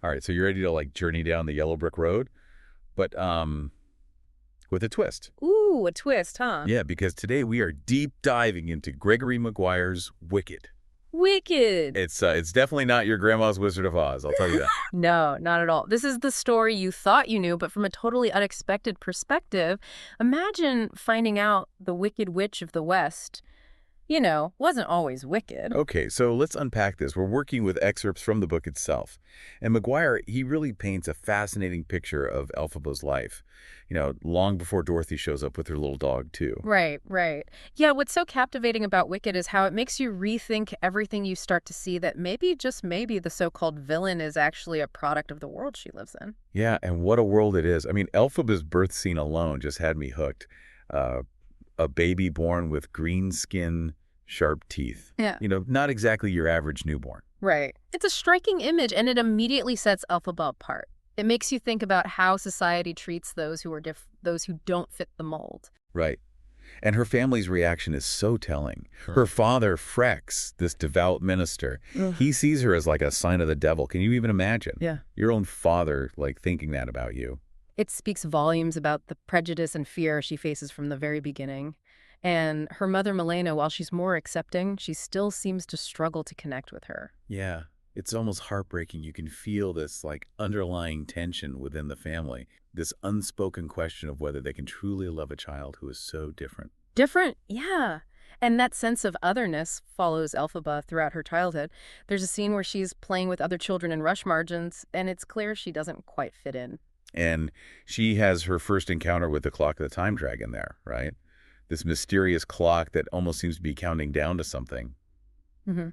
All right, so you're ready to like journey down the yellow brick road, but with a twist. Ooh, a twist, huh? Yeah, because today we are deep diving into Gregory Maguire's Wicked. Wicked! It's definitely not your grandma's Wizard of Oz, I'll tell you that. No, not at all. This is the story you thought you knew, but from a totally unexpected perspective. Imagine finding out the Wicked Witch of the West, wasn't always wicked. Okay, so let's unpack this. We're working with excerpts from the book itself. And Maguire, he really paints a fascinating picture of Elphaba's life, long before Dorothy shows up with her little dog, too. Right, right. Yeah, what's so captivating about Wicked is how it makes you rethink everything. You start to see that maybe, just maybe, the so-called villain is actually a product of the world she lives in. Yeah, and what a world it is. I mean, Elphaba's birth scene alone just had me hooked. Uh, a baby born with green skin, sharp teeth. Yeah. Not exactly your average newborn. Right. It's a striking image, and it immediately sets Elphaba apart. It makes you think about how society treats those who are those who don't fit the mold. Right. And her family's reaction is so telling. Her father, Frex, this devout minister, Ugh. he sees her as like a sign of the devil. Can you even imagine? Yeah. Your own father, like, thinking that about you. It speaks volumes about the prejudice and fear she faces from the very beginning. And her mother, Milena, while she's more accepting, she still seems to struggle to connect with her. Yeah. It's almost heartbreaking. You can feel this, like, underlying tension within the family. This unspoken question of whether they can truly love a child who is so different. Different, yeah. And that sense of otherness follows Elphaba throughout her childhood. There's a scene where she's playing with other children in rush margins, and it's clear she doesn't quite fit in. And she has her first encounter with the clock of the time dragon there, right? This mysterious clock that almost seems to be counting down to something, Hmm.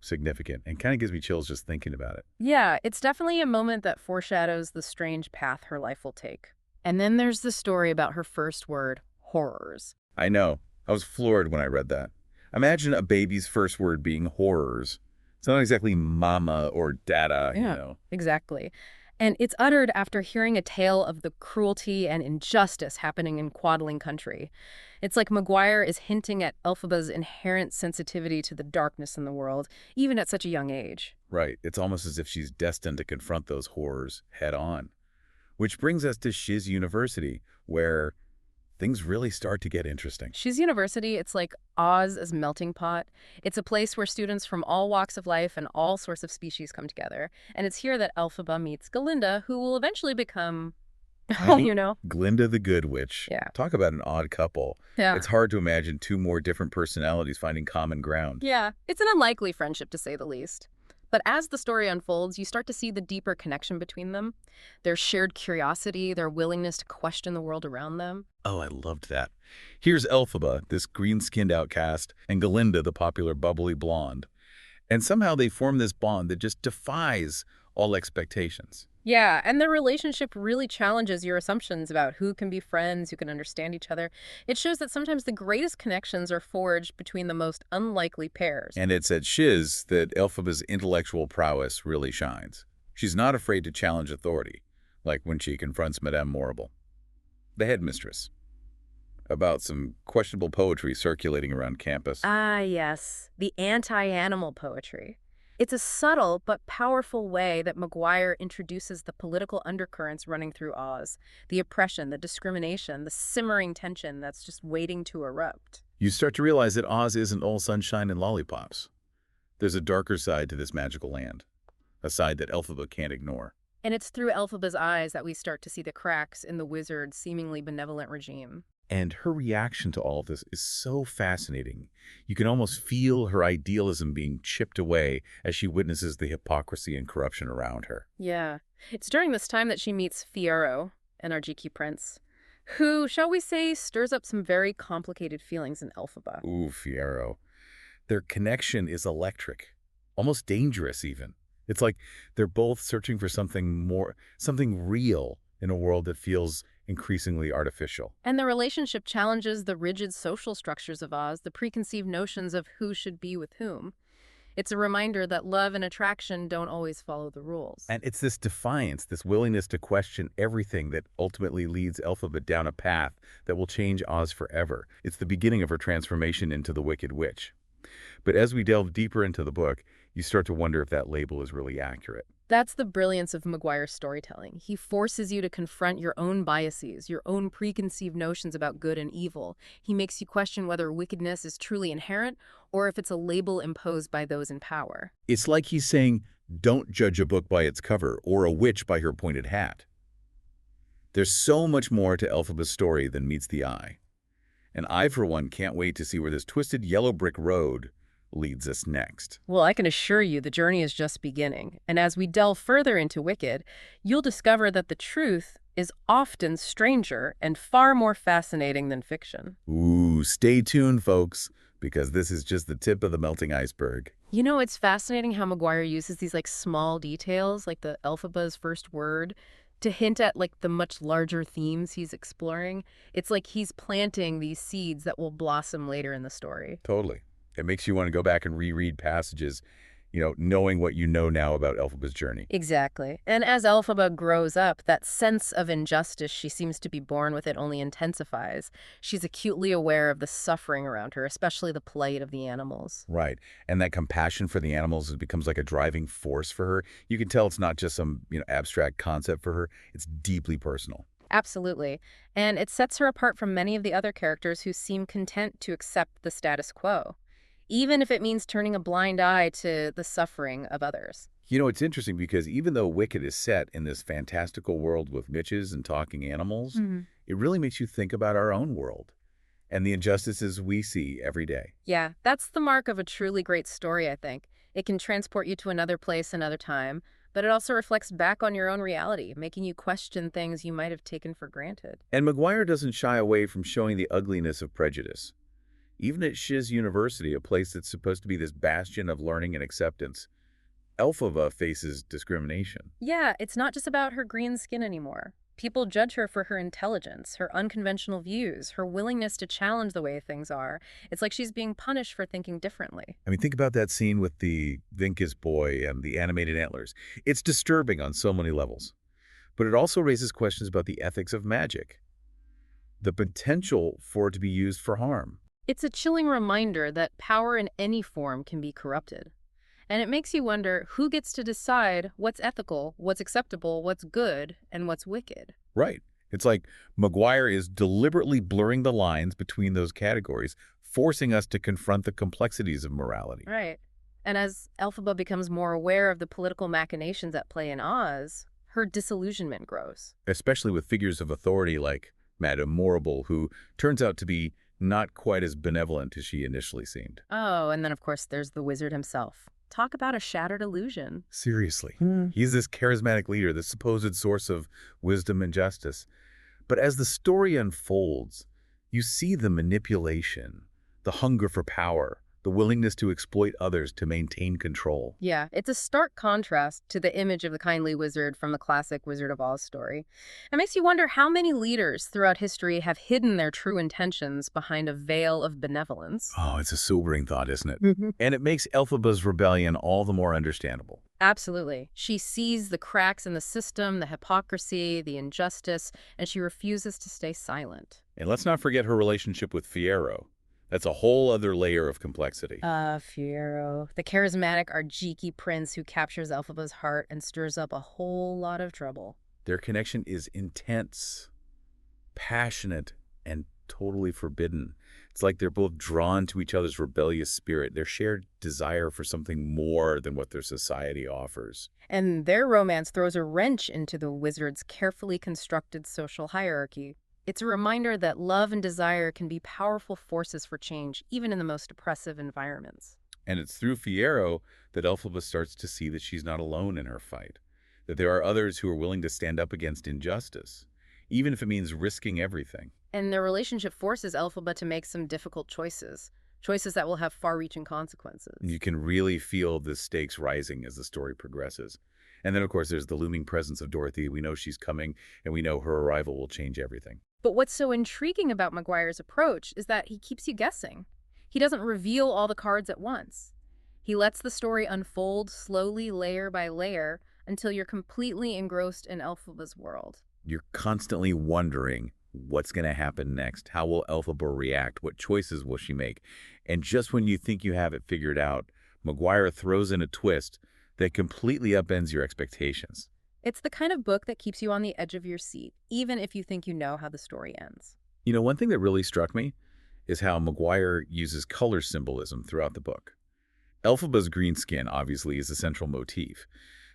significant, and kind of gives me chills just thinking about it. Yeah, it's definitely a moment that foreshadows the strange path her life will take. And then there's the story about her first word, horrors. I know. I was floored when I read that. Imagine a baby's first word being horrors. It's not exactly mama or dada. Exactly. And it's uttered after hearing a tale of the cruelty and injustice happening in Quadling country. It's like Maguire is hinting at Elphaba's inherent sensitivity to the darkness in the world, even at such a young age. Right. It's almost as if she's destined to confront those horrors head on. Which brings us to Shiz University, where things really start to get interesting. Shiz University, it's like Oz as melting pot. It's a place where students from all walks of life and all sorts of species come together. And it's here that Elphaba meets Galinda, who will eventually become, Glinda the Good Witch. Yeah. Talk about an odd couple. Yeah. It's hard to imagine two more different personalities finding common ground. Yeah, it's an unlikely friendship, to say the least. But as the story unfolds, you start to see the deeper connection between them. Their shared curiosity, their willingness to question the world around them. Oh, I loved that. Here's Elphaba, this green-skinned outcast, and Galinda, the popular bubbly blonde. And somehow they form this bond that just defies all expectations. Yeah, and their relationship really challenges your assumptions about who can be friends, who can understand each other. It shows that sometimes the greatest connections are forged between the most unlikely pairs. And it's at Shiz that Elphaba's intellectual prowess really shines. She's not afraid to challenge authority, like when she confronts Madame Morrible, the headmistress, about some questionable poetry circulating around campus. Ah, yes, the anti-animal poetry. It's a subtle but powerful way that Maguire introduces the political undercurrents running through Oz, the oppression, the discrimination, the simmering tension that's just waiting to erupt. You start to realize that Oz isn't all sunshine and lollipops. There's a darker side to this magical land, a side that Elphaba can't ignore. And it's through Elphaba's eyes that we start to see the cracks in the wizard's seemingly benevolent regime. And her reaction to all of this is so fascinating. You can almost feel her idealism being chipped away as she witnesses the hypocrisy and corruption around her. Yeah. It's during this time that she meets Fiyero, an Arjiki prince, who, shall we say, stirs up some very complicated feelings in Elphaba. Ooh, Fiyero. Their connection is electric, almost dangerous even. It's like they're both searching for something more, something real in a world that feels increasingly artificial. And the relationship challenges the rigid social structures of Oz, the preconceived notions of who should be with whom. It's a reminder that love and attraction don't always follow the rules. And it's this defiance, this willingness to question everything that ultimately leads Elphaba down a path that will change Oz forever. It's the beginning of her transformation into the Wicked Witch. But as we delve deeper into the book, you start to wonder if that label is really accurate. That's the brilliance of Maguire's storytelling. He forces you to confront your own biases, your own preconceived notions about good and evil. He makes you question whether wickedness is truly inherent or if it's a label imposed by those in power. It's like he's saying, don't judge a book by its cover or a witch by her pointed hat. There's so much more to Elphaba's story than meets the eye. And I, for one, can't wait to see where this twisted yellow brick road leads us next. Well, I can assure you the journey is just beginning. And as we delve further into Wicked, you'll discover that the truth is often stranger and far more fascinating than fiction. Ooh, stay tuned, folks, because this is just the tip of the melting iceberg. You know, it's fascinating how Maguire uses these small details, like the Elphaba's first word, to hint at the much larger themes he's exploring. It's like he's planting these seeds that will blossom later in the story. Totally. It makes you want to go back and reread passages, knowing what you know now about Elphaba's journey. Exactly. And as Elphaba grows up, that sense of injustice she seems to be born with it only intensifies. She's acutely aware of the suffering around her, especially the plight of the animals. Right. And that compassion for the animals becomes like a driving force for her. You can tell it's not just some, abstract concept for her. It's deeply personal. Absolutely. And it sets her apart from many of the other characters who seem content to accept the status quo, even if it means turning a blind eye to the suffering of others. It's interesting because even though Wicked is set in this fantastical world with witches and talking animals, it really makes you think about our own world and the injustices we see every day. Yeah, that's the mark of a truly great story, I think. It can transport you to another place, another time, but it also reflects back on your own reality, making you question things you might have taken for granted. And Maguire doesn't shy away from showing the ugliness of prejudice. Even at Shiz University, a place that's supposed to be this bastion of learning and acceptance, Elphaba faces discrimination. Yeah, it's not just about her green skin anymore. People judge her for her intelligence, her unconventional views, her willingness to challenge the way things are. It's like she's being punished for thinking differently. I mean, think about that scene with the Vinkus boy and the animated antlers. It's disturbing on so many levels. But it also raises questions about the ethics of magic, the potential for it to be used for harm. It's a chilling reminder that power in any form can be corrupted. And it makes you wonder who gets to decide what's ethical, what's acceptable, what's good, and what's wicked. Right. It's like Maguire is deliberately blurring the lines between those categories, forcing us to confront the complexities of morality. Right. And as Elphaba becomes more aware of the political machinations at play in Oz, her disillusionment grows. Especially with figures of authority like Madame Morrible, who turns out to be not quite as benevolent as she initially seemed. Oh, and then of course there's the wizard himself. Talk about a shattered illusion. Seriously. He's this charismatic leader, this supposed source of wisdom and justice. But as the story unfolds, you see the manipulation, the hunger for power, the willingness to exploit others to maintain control. Yeah, it's a stark contrast to the image of the kindly wizard from the classic Wizard of Oz story. It makes you wonder how many leaders throughout history have hidden their true intentions behind a veil of benevolence. Oh, it's a sobering thought, isn't it? And it makes Elphaba's rebellion all the more understandable. Absolutely. She sees the cracks in the system, the hypocrisy, the injustice, and she refuses to stay silent. And let's not forget her relationship with Fiyero. That's a whole other layer of complexity. Fiyero, the charismatic Arjiki prince who captures Elphaba's heart and stirs up a whole lot of trouble. Their connection is intense, passionate, and totally forbidden. It's like they're both drawn to each other's rebellious spirit, their shared desire for something more than what their society offers. And their romance throws a wrench into the wizard's carefully constructed social hierarchy. It's a reminder that love and desire can be powerful forces for change, even in the most oppressive environments. And it's through Fiyero that Elphaba starts to see that she's not alone in her fight, that there are others who are willing to stand up against injustice, even if it means risking everything. And their relationship forces Elphaba to make some difficult choices that will have far-reaching consequences. You can really feel the stakes rising as the story progresses. And then, of course, there's the looming presence of Dorothy. We know she's coming, and we know her arrival will change everything. But what's so intriguing about Maguire's approach is that he keeps you guessing. He doesn't reveal all the cards at once. He lets the story unfold slowly, layer by layer, until you're completely engrossed in Elphaba's world. You're constantly wondering what's going to happen next. How will Elphaba react? What choices will she make? And just when you think you have it figured out, Maguire throws in a twist that completely upends your expectations. It's the kind of book that keeps you on the edge of your seat, even if you think you know how the story ends. You know, one thing that really struck me is how Maguire uses color symbolism throughout the book. Elphaba's green skin obviously is a central motif,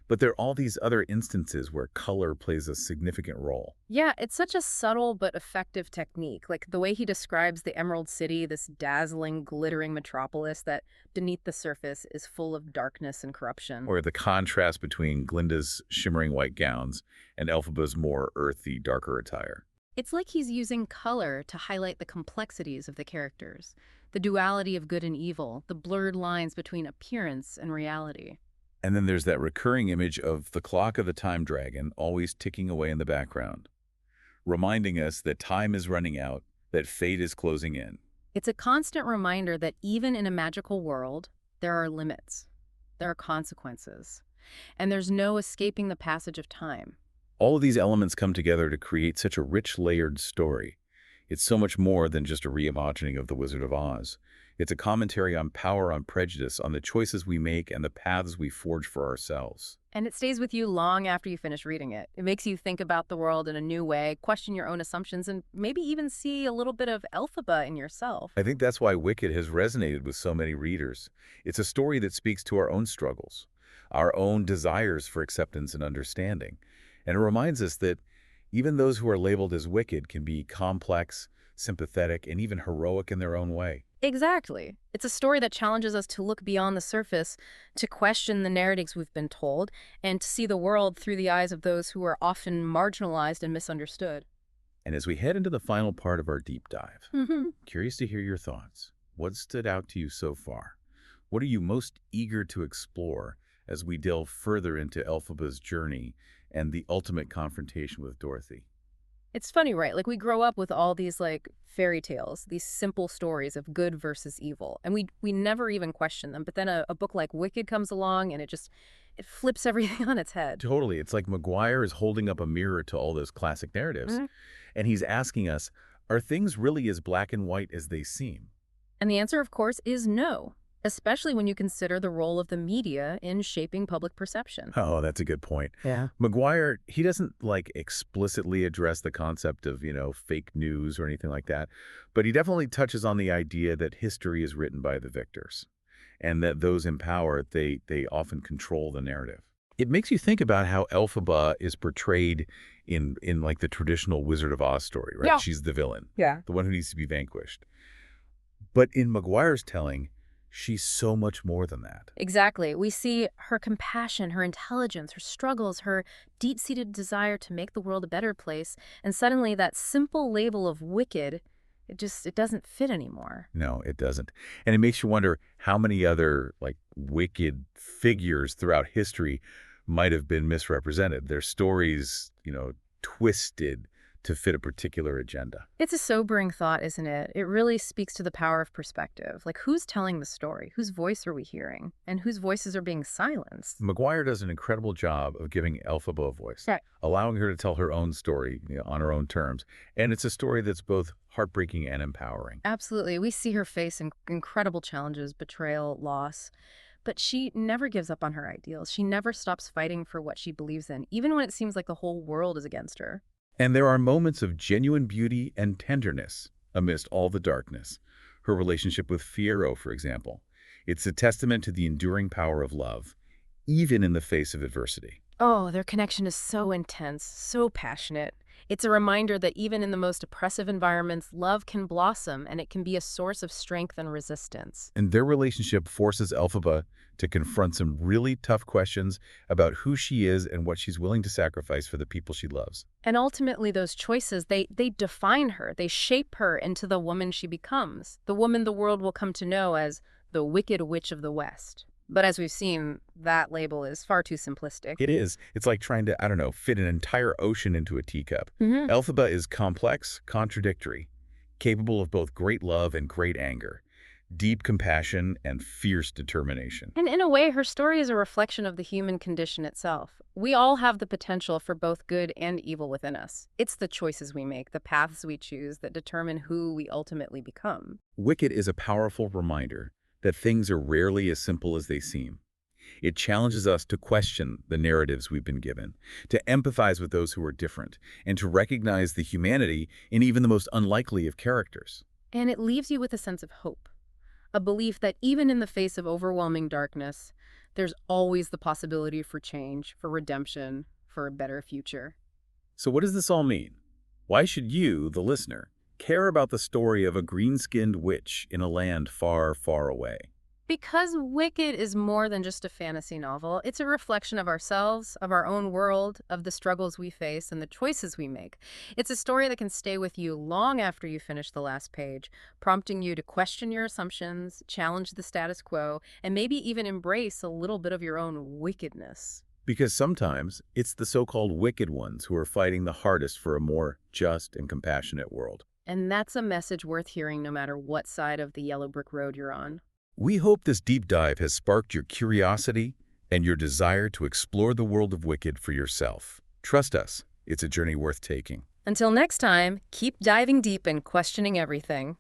but there are all these other instances where color plays a significant role. Yeah, it's such a subtle but effective technique. Like the way he describes the Emerald City, this dazzling, glittering metropolis that beneath the surface is full of darkness and corruption. Or the contrast between Glinda's shimmering white gowns and Elphaba's more earthy, darker attire. It's like he's using color to highlight the complexities of the characters, the duality of good and evil, the blurred lines between appearance and reality. And then there's that recurring image of the clock of the time dragon always ticking away in the background, reminding us that time is running out, that fate is closing in. It's a constant reminder that even in a magical world, there are limits, there are consequences, and there's no escaping the passage of time. All of these elements come together to create such a rich, layered story. It's so much more than just a reimagining of The Wizard of Oz. It's a commentary on power, on prejudice, on the choices we make and the paths we forge for ourselves. And it stays with you long after you finish reading it. It makes you think about the world in a new way, question your own assumptions, and maybe even see a little bit of Elphaba in yourself. I think that's why Wicked has resonated with so many readers. It's a story that speaks to our own struggles, our own desires for acceptance and understanding. And it reminds us that even those who are labeled as wicked can be complex, sympathetic, and even heroic in their own way. Exactly. It's a story that challenges us to look beyond the surface, to question the narratives we've been told, and to see the world through the eyes of those who are often marginalized and misunderstood. And as we head into the final part of our deep dive, curious to hear your thoughts. What stood out to you so far? What are you most eager to explore as we delve further into Elphaba's journey and the ultimate confrontation with Dorothy? It's funny, right? Like we grow up with all these like fairy tales, these simple stories of good versus evil, and we never even question them. But then a book like Wicked comes along and it flips everything on its head. Totally. It's like Maguire is holding up a mirror to all those classic narratives, and he's asking us, are things really as black and white as they seem? And the answer, of course, is no, especially when you consider the role of the media in shaping public perception. Oh, that's a good point. Yeah. Maguire, he doesn't like explicitly address the concept of, fake news or anything like that, but he definitely touches on the idea that history is written by the victors and that those in power, they often control the narrative. It makes you think about how Elphaba is portrayed in like the traditional Wizard of Oz story, right? Yeah. She's the villain, Yeah. the one who needs to be vanquished. But in Maguire's telling, she's so much more than that. Exactly. We see her compassion, her intelligence, her struggles, her deep-seated desire to make the world a better place, and suddenly that simple label of wicked, it doesn't fit anymore. No, it doesn't. And it makes you wonder how many other like wicked figures throughout history might have been misrepresented. Their stories, twisted to fit a particular agenda. It's a sobering thought, isn't it? It really speaks to the power of perspective. Like, who's telling the story? Whose voice are we hearing? And whose voices are being silenced? Maguire does an incredible job of giving Elphaba a voice, Right. allowing her to tell her own story on her own terms. And it's a story that's both heartbreaking and empowering. Absolutely. We see her face incredible challenges, betrayal, loss. But she never gives up on her ideals. She never stops fighting for what she believes in, even when it seems like the whole world is against her. And there are moments of genuine beauty and tenderness amidst all the darkness. Her relationship with Fiyero, for example. It's a testament to the enduring power of love, even in the face of adversity. Oh, their connection is so intense, so passionate. It's a reminder that even in the most oppressive environments, love can blossom and it can be a source of strength and resistance. And their relationship forces Elphaba to confront some really tough questions about who she is and what she's willing to sacrifice for the people she loves. And ultimately, those choices, they define her. They shape her into the woman she becomes, the woman the world will come to know as the Wicked Witch of the West. But as we've seen, that label is far too simplistic. It is. It's like trying to, fit an entire ocean into a teacup. Elphaba is complex, contradictory, capable of both great love and great anger, deep compassion and fierce determination. And in a way, her story is a reflection of the human condition itself. We all have the potential for both good and evil within us. It's the choices we make, the paths we choose that determine who we ultimately become. Wicked is a powerful reminder that things are rarely as simple as they seem. It challenges us to question the narratives we've been given, to empathize with those who are different, and to recognize the humanity in even the most unlikely of characters. And it leaves you with a sense of hope, a belief that even in the face of overwhelming darkness, there's always the possibility for change, for redemption, for a better future. So what does this all mean? Why should you, the listener, care about the story of a green-skinned witch in a land far, far away? Because Wicked is more than just a fantasy novel, it's a reflection of ourselves, of our own world, of the struggles we face, and the choices we make. It's a story that can stay with you long after you finish the last page, prompting you to question your assumptions, challenge the status quo, and maybe even embrace a little bit of your own wickedness. Because sometimes it's the so-called wicked ones who are fighting the hardest for a more just and compassionate world. And that's a message worth hearing no matter what side of the yellow brick road you're on. We hope this deep dive has sparked your curiosity and your desire to explore the world of Wicked for yourself. Trust us, it's a journey worth taking. Until next time, keep diving deep and questioning everything.